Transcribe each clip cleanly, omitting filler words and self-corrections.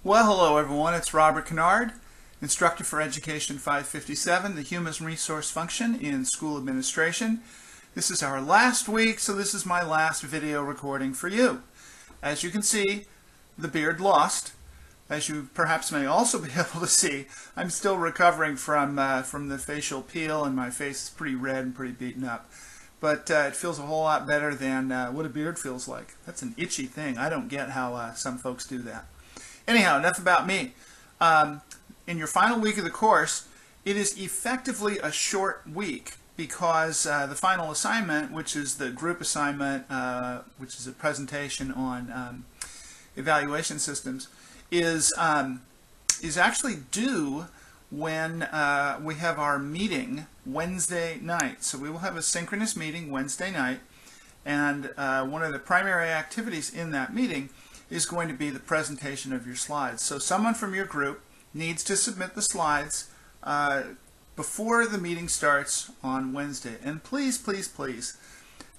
Well, hello everyone. It's Robert Kennard, Instructor for Education 557, the Human Resource Function in School Administration. This is our last week, so this is my last video recording for you. As you can see, the beard lost. As you perhaps may also be able to see, I'm still recovering from the facial peel, and my face is pretty red and pretty beaten up. But it feels a whole lot better than what a beard feels like. That's an itchy thing. I don't get how some folks do that. Anyhow, enough about me. In your final week of the course, it is effectively a short week because the final assignment, which is the group assignment, which is a presentation on evaluation systems, is actually due when we have our meeting Wednesday night. So we will have a synchronous meeting Wednesday night, and one of the primary activities in that meeting is going to be the presentation of your slides. So someone from your group needs to submit the slides before the meeting starts on Wednesday. And please, please, please,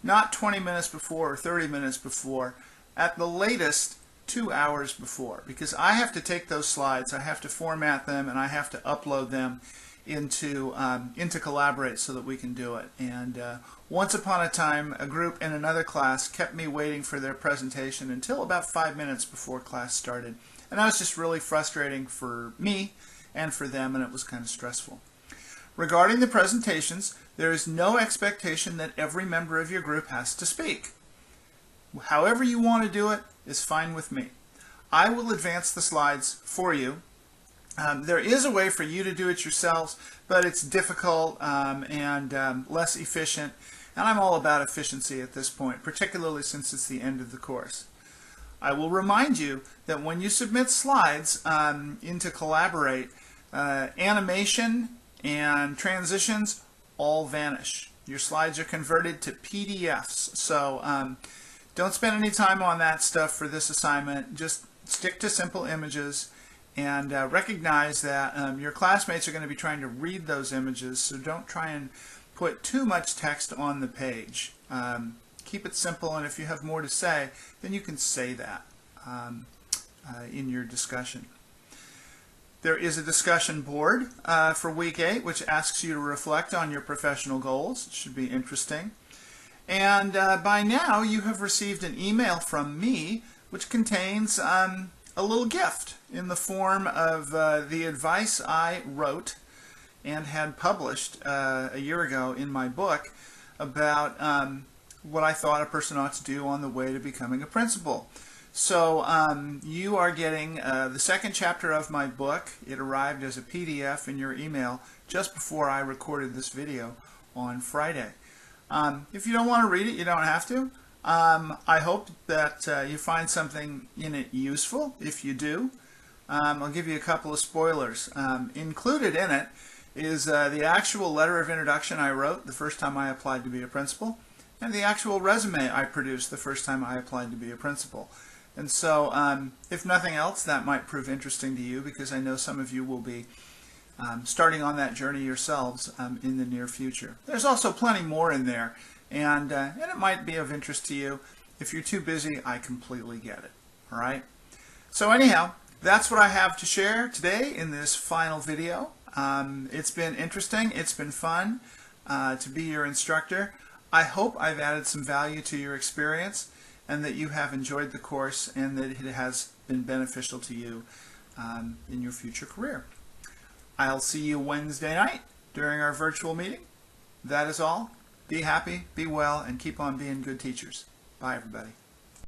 not 20 minutes before or 30 minutes before, at the latest 2 hours before, because I have to take those slides, I have to format them, and I have to upload them into Collaborate so that we can do it. And once upon a time, a group in another class kept me waiting for their presentation until about 5 minutes before class started. And that was just really frustrating for me and for them, and it was kind of stressful. Regarding the presentations, there is no expectation that every member of your group has to speak. However you want to do it is fine with me. I will advance the slides for you. There is a way for you to do it yourselves, but it's difficult and less efficient, and I'm all about efficiency at this point, particularly since it's the end of the course. I will remind you that when you submit slides into Collaborate, animation and transitions all vanish. Your slides are converted to PDFs, so don't spend any time on that stuff for this assignment. Just stick to simple images. And recognize that your classmates are going to be trying to read those images, so don't try and put too much text on the page. Keep it simple, and if you have more to say, then you can say that in your discussion. There is a discussion board for week 8, which asks you to reflect on your professional goals. It should be interesting. And by now, you have received an email from me, which contains a little gift in the form of the advice I wrote and had published a year ago in my book about what I thought a person ought to do on the way to becoming a principal. So you are getting the second chapter of my book. It arrived as a PDF in your email just before I recorded this video on Friday. If you don't want to read it, you don't have to. I hope that you find something in it useful. If you do, I'll give you a couple of spoilers. Included in it is the actual letter of introduction I wrote the first time I applied to be a principal, and the actual resume I produced the first time I applied to be a principal. And so, if nothing else, that might prove interesting to you, because I know some of you will be starting on that journey yourselves in the near future. There's also plenty more in there. And it might be of interest to you. If you're too busy, I completely get it. All right? So anyhow, that's what I have to share today in this final video. It's been interesting. It's been fun to be your instructor. I hope I've added some value to your experience and that you have enjoyed the course and that it has been beneficial to you in your future career. I'll see you Wednesday night during our virtual meeting. That is all. Be happy, be well, and keep on being good teachers. Bye, everybody.